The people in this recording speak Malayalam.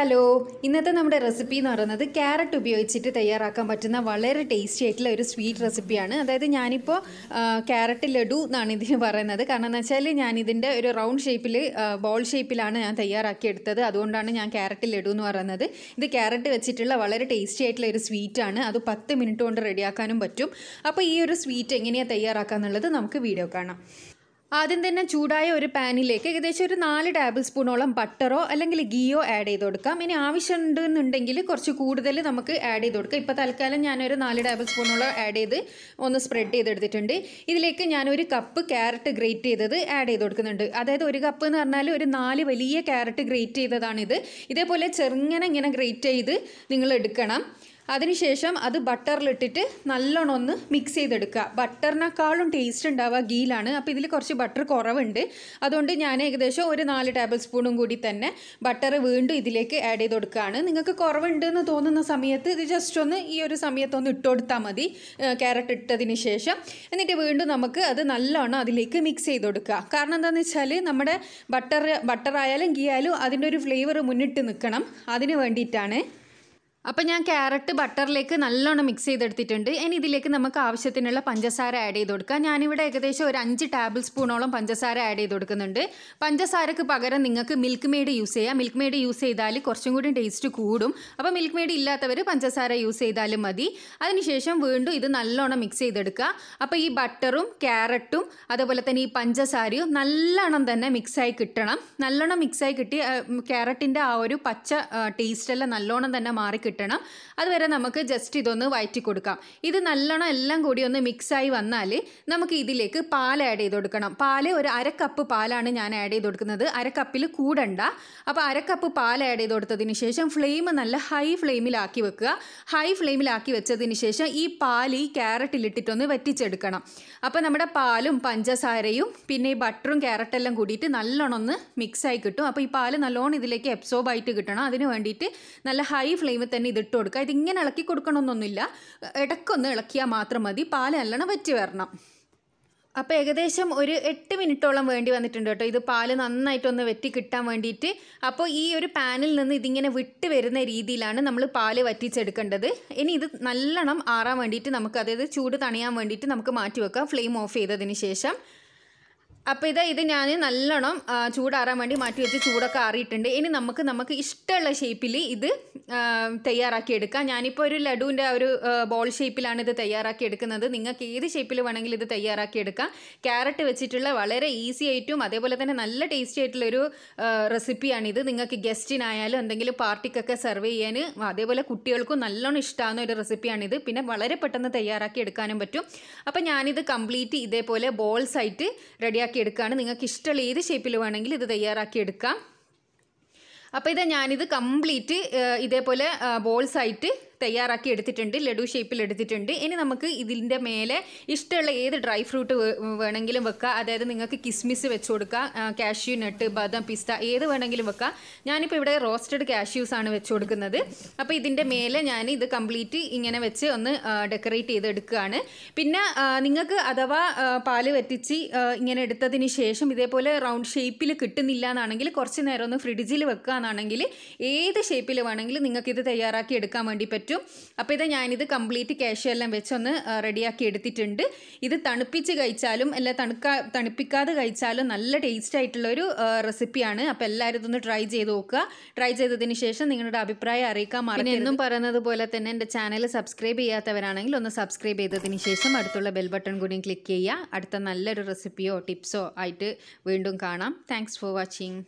ഹലോ, ഇന്നത്തെ നമ്മുടെ റെസിപ്പി എന്ന് പറയുന്നത് ക്യാരറ്റ് ഉപയോഗിച്ചിട്ട് തയ്യാറാക്കാൻ പറ്റുന്ന വളരെ ടേസ്റ്റി ആയിട്ടുള്ള ഒരു സ്വീറ്റ് റെസിപ്പിയാണ്. അതായത് ഞാനിപ്പോൾ ക്യാരറ്റ് ലഡു എന്നാണ് ഇതിന് പറയുന്നത്. കാരണം എന്ന് വെച്ചാൽ ഞാനിതിൻ്റെ ഒരു റൗണ്ട് ഷേപ്പിൽ ബോൾ ഷേപ്പിലാണ് ഞാൻ തയ്യാറാക്കിയെടുത്തത്. അതുകൊണ്ടാണ് ഞാൻ ക്യാരറ്റ് ലഡു എന്ന് പറയുന്നത്. ഇത് ക്യാരറ്റ് വെച്ചിട്ടുള്ള വളരെ ടേസ്റ്റി ആയിട്ടുള്ള ഒരു സ്വീറ്റാണ്. അത് 10 മിനിറ്റ് കൊണ്ട് റെഡിയാക്കാനും പറ്റും. അപ്പോൾ ഈ ഒരു സ്വീറ്റ് എങ്ങനെയാണ് തയ്യാറാക്കുക എന്നുള്ളത് നമുക്ക് വീഡിയോ കാണാം. ആദ്യം തന്നെ ചൂടായ ഒരു പാനിലേക്ക് ഏകദേശം ഒരു 4 ടേബിൾ സ്പൂണോളം ബട്ടറോ അല്ലെങ്കിൽ ഗീയോ ആഡ് ചെയ്ത് കൊടുക്കാം. ഇനി ആവശ്യമുണ്ടെന്നുണ്ടെങ്കിൽ കുറച്ച് കൂടുതൽ നമുക്ക് ആഡ് ചെയ്ത് കൊടുക്കാം. ഇപ്പോൾ തൽക്കാലം ഞാനൊരു 4 ടേബിൾ സ്പൂണോളം ആഡ് ചെയ്ത് ഒന്ന് സ്പ്രെഡ് ചെയ്തെടുത്തിട്ടുണ്ട്. ഇതിലേക്ക് ഞാനൊരു കപ്പ് ക്യാരറ്റ് ഗ്രേറ്റ് ചെയ്തത് ആഡ് ചെയ്ത് കൊടുക്കുന്നുണ്ട്. അതായത് ഒരു കപ്പ് എന്ന് പറഞ്ഞാൽ ഒരു 4 വലിയ ക്യാരറ്റ് ഗ്രേറ്റ് ചെയ്തതാണിത്. ഇതേപോലെ ചെറുങ്ങനെ ഇങ്ങനെ ഗ്രേറ്റ് ചെയ്ത് നിങ്ങൾ എടുക്കണം. അതിനുശേഷം അത് ബട്ടറിലിട്ടിട്ട് നല്ലോണം ഒന്ന് മിക്സ് ചെയ്തെടുക്കുക. ബട്ടറിനേക്കാളും ടേസ്റ്റ് ഉണ്ടാവുക ഗീലാണ്. അപ്പോൾ ഇതിൽ കുറച്ച് ബട്ടർ കുറവുണ്ട്. അതുകൊണ്ട് ഞാൻ ഏകദേശം ഒരു 4 ടേബിൾ സ്പൂണും കൂടി തന്നെ ബട്ടർ വീണ്ടും ഇതിലേക്ക് ആഡ് ചെയ്ത് കൊടുക്കുകയാണ്. നിങ്ങൾക്ക് കുറവുണ്ട് എന്ന് തോന്നുന്ന സമയത്ത് ഇത് ജസ്റ്റ് ഒന്ന് ഈ ഒരു സമയത്തൊന്ന് ഇട്ട് കൊടുത്താൽ മതി, ക്യാരറ്റ് ഇട്ടതിന് ശേഷം. എന്നിട്ട് വീണ്ടും നമുക്ക് അത് നല്ലോണം അതിലേക്ക് മിക്സ് ചെയ്ത് കൊടുക്കുക. കാരണം എന്താണെന്ന് വെച്ചാൽ നമ്മുടെ ബട്ടറായാലും ഗീ ആയാലും അതിൻ്റെ ഒരു ഫ്ലേവർ മുന്നിട്ട് നിൽക്കണം. അതിന് വേണ്ടിയിട്ടാണ്. അപ്പോൾ ഞാൻ ക്യാരറ്റ് ബട്ടറിലേക്ക് നല്ലോണം മിക്സ് ചെയ്തെടുത്തിട്ടുണ്ട്. ഇനി ഇതിലേക്ക് നമുക്ക് ആവശ്യത്തിനുള്ള പഞ്ചസാര ആഡ് ചെയ്ത് കൊടുക്കാം. ഞാനിവിടെ ഏകദേശം ഒരു 5 ടേബിൾ സ്പൂണോളം പഞ്ചസാര ആഡ് ചെയ്ത് കൊടുക്കുന്നുണ്ട്. പഞ്ചസാരക്ക് പകരം നിങ്ങൾക്ക് മിൽക്ക് മെയ്ഡ് യൂസ് ചെയ്യാം. മിൽക്ക് മെയ്ഡ് യൂസ് ചെയ്താൽ കുറച്ചും കൂടി ടേസ്റ്റ് കൂടും. അപ്പോൾ മിൽക്ക് മെയ്ഡ് ഇല്ലാത്തവർ പഞ്ചസാര യൂസ് ചെയ്താലും മതി. അതിനുശേഷം വീണ്ടും ഇത് നല്ലോണം മിക്സ് ചെയ്തെടുക്കുക. അപ്പോൾ ഈ ബട്ടറും ക്യാരറ്റും അതുപോലെ തന്നെ ഈ പഞ്ചസാരയും നല്ലോണം തന്നെ മിക്സായി കിട്ടണം. നല്ലോണം മിക്സായി കിട്ടി ക്യാരറ്റിൻ്റെ ആ ഒരു പച്ച ടേസ്റ്റെല്ലാം നല്ലോണം തന്നെ മാറി കിട്ടണം. അതുവരെ നമുക്ക് ജസ്റ്റ് ഇതൊന്ന് വഴറ്റി കൊടുക്കാം. ഇത് നല്ലോണം എല്ലാം കൂടി ഒന്ന് മിക്സായി വന്നാൽ നമുക്ക് ഇതിലേക്ക് പാൽ ആഡ് ചെയ്ത് കൊടുക്കണം. പാൽ ഒരു 1/2 കപ്പ് പാലാണ് ഞാൻ ആഡ് ചെയ്ത് കൊടുക്കുന്നത്. 1/2 കപ്പിൽ കൂടണ്ട. അപ്പോൾ 1/2 കപ്പ് പാൽ ആഡ് ചെയ്ത് കൊടുത്തതിന് ശേഷം ഫ്ലെയിം നല്ല ഹൈ ഫ്ലെയിമിലാക്കി വെക്കുക. ഹൈ ഫ്ലെയിമിലാക്കി വെച്ചതിന് ശേഷം ഈ പാൽ ഈ ക്യാരറ്റിലിട്ടിട്ടൊന്ന് വറ്റിച്ചെടുക്കണം. അപ്പോൾ നമ്മുടെ പാലും പഞ്ചസാരയും പിന്നെ ഈ ബട്ടറും ക്യാരറ്റെല്ലാം കൂടിയിട്ട് നല്ലോണം ഒന്ന് മിക്സായി കിട്ടും. അപ്പോൾ ഈ പാൽ നല്ലോണം ഇതിലേക്ക് അബ്സോർബ് ആയിട്ട് കിട്ടണം. അതിന് വേണ്ടിയിട്ട് നല്ല ഹൈ ഫ്ലെയിമിൽ തന്നെ ഇതിട്ട് കൊടുക്കുക. ഇതിങ്ങനെ ഇളക്കി കൊടുക്കണമെന്നൊന്നുമില്ല, ഇടയ്ക്കൊന്ന് ഇളക്കിയാൽ മാത്രം മതി. പാൽ നല്ലോണം വറ്റി വരണം. അപ്പോൾ ഏകദേശം ഒരു 8 മിനിറ്റോളം വേണ്ടി വന്നിട്ടുണ്ട് കേട്ടോ. ഇത് പാല് നന്നായിട്ടൊന്ന് വെറ്റി കിട്ടാൻ വേണ്ടിയിട്ട്. അപ്പോൾ ഈ ഒരു പാനിൽ നിന്ന് ഇതിങ്ങനെ വിട്ട് വരുന്ന രീതിയിലാണ് നമ്മൾ പാല് വറ്റിച്ചെടുക്കേണ്ടത്. ഇനി ഇത് നല്ലോണം ആറാൻ വേണ്ടിയിട്ട് നമുക്ക്, അതായത് ചൂട് തണിയാൻ വേണ്ടിയിട്ട് നമുക്ക് മാറ്റി വെക്കാം ഫ്ലെയിം ഓഫ് ചെയ്തതിന് ശേഷം. അപ്പോൾ ഇത് ഞാൻ നല്ലോണം ചൂടാറാൻ വേണ്ടി മാറ്റി വെച്ച് ചൂടൊക്കെ ആറിയിട്ടുണ്ട്. ഇനി നമുക്ക് ഇഷ്ടമുള്ള ഷേപ്പിൽ ഇത് തയ്യാറാക്കി എടുക്കാം. ഞാനിപ്പോൾ ഒരു ലഡുവിൻ്റെ ഒരു ബോൾ ഷേപ്പിലാണ് ഇത് തയ്യാറാക്കി എടുക്കുന്നത്. നിങ്ങൾക്ക് ഏത് ഷേപ്പിൽ വേണമെങ്കിലും ഇത് തയ്യാറാക്കി എടുക്കാം. ക്യാരറ്റ് വെച്ചിട്ടുള്ള വളരെ ഈസി ആയിട്ടും അതേപോലെ തന്നെ നല്ല ടേസ്റ്റി ആയിട്ടുള്ളൊരു റെസിപ്പിയാണിത്. നിങ്ങൾക്ക് ഗസ്റ്റിനായാലും എന്തെങ്കിലും പാർട്ടിക്കൊക്കെ സെർവ് ചെയ്യാൻ, അതേപോലെ കുട്ടികൾക്കും നല്ലോണം ഇഷ്ടമാകുന്ന ഒരു റെസിപ്പിയാണിത്. പിന്നെ വളരെ പെട്ടെന്ന് തയ്യാറാക്കി എടുക്കാനും പറ്റും. അപ്പോൾ ഞാനിത് കംപ്ലീറ്റ് ഇതേപോലെ ബോൾസ് ആയിട്ട് റെഡിയാക്കി എടുക്കുകയാണ്. നിങ്ങൾക്ക് ഇഷ്ടമുള്ള ഏത് ഷേപ്പിൽ വേണമെങ്കിൽ ഇത് തയ്യാറാക്കി എടുക്കാം. അപ്പോൾ ഞാനിത് കംപ്ലീറ്റ് ഇതേപോലെ ബോൾസ് ആയിട്ട് തയ്യാറാക്കി എടുത്തിട്ടുണ്ട്, ലഡു ഷേപ്പിൽ എടുത്തിട്ടുണ്ട്. ഇനി നമുക്ക് ഇതിൻ്റെ മേലെ ഇഷ്ടമുള്ള ഏത് ഡ്രൈ ഫ്രൂട്ട് വേണമെങ്കിലും വെക്കാം. അതായത് നിങ്ങൾക്ക് കിസ്മിസ് വെച്ച് കൊടുക്കാം, കാഷ്യൂ നട്ട്, ബദാം, പിസ്ത ഏത് വേണമെങ്കിലും വെക്കാം. ഞാനിപ്പോൾ ഇവിടെ റോസ്റ്റഡ് കാഷ്യൂസ് ആണ് വെച്ച് കൊടുക്കുന്നത്. അപ്പോൾ ഇതിൻ്റെ മേലെ ഞാൻ ഇത് കംപ്ലീറ്റ് ഇങ്ങനെ വെച്ച് ഒന്ന് ഡെക്കറേറ്റ് ചെയ്തെടുക്കുകയാണ്. പിന്നെ നിങ്ങൾക്ക് അഥവാ പാല് വറ്റിച്ച് ഇങ്ങനെ എടുത്തതിന് ശേഷം ഇതേപോലെ റൗണ്ട് ഷേപ്പിൽ കിട്ടുന്നില്ല എന്നാണെങ്കിൽ കുറച്ച് നേരം ഒന്ന് ഫ്രിഡ്ജിൽ വെക്കുക എന്നാണെങ്കിൽ ഏത് ഷേപ്പിൽ വേണമെങ്കിലും നിങ്ങൾക്കിത് തയ്യാറാക്കി എടുക്കാൻ വേണ്ടി പറ്റും. അപ്പോൾ ഞാനിത് കംപ്ലീറ്റ് കാഷ്യൂ എല്ലാം വെച്ചൊന്ന് റെഡിയാക്കി എടുത്തിട്ടുണ്ട്. ഇത് തണുപ്പിച്ച് കഴിച്ചാലും അല്ല തണുപ്പിക്കാതെ കഴിച്ചാലും നല്ല ടേസ്റ്റ് ആയിട്ടുള്ളൊരു റെസിപ്പിയാണ്. അപ്പോൾ എല്ലാവരും ഇതൊന്ന് ട്രൈ ചെയ്ത് നോക്കുക. ട്രൈ ചെയ്തതിന് ശേഷം നിങ്ങളുടെ അഭിപ്രായം അറിയിക്കാൻ മറക്കരുത്. എന്നും പറയുന്നത് പോലെ തന്നെ എൻ്റെ ചാനൽ സബ്സ്ക്രൈബ് ചെയ്യാത്തവരാണെങ്കിൽ ഒന്ന് സബ്സ്ക്രൈബ് ചെയ്തതിന് ശേഷം അടുത്തുള്ള ബെൽ ബട്ടൺ കൂടി ക്ലിക്ക് ചെയ്യുക. അടുത്ത നല്ലൊരു റെസിപ്പിയോ ടിപ്സോ ആയിട്ട് വീണ്ടും കാണാം. Thanks for watching.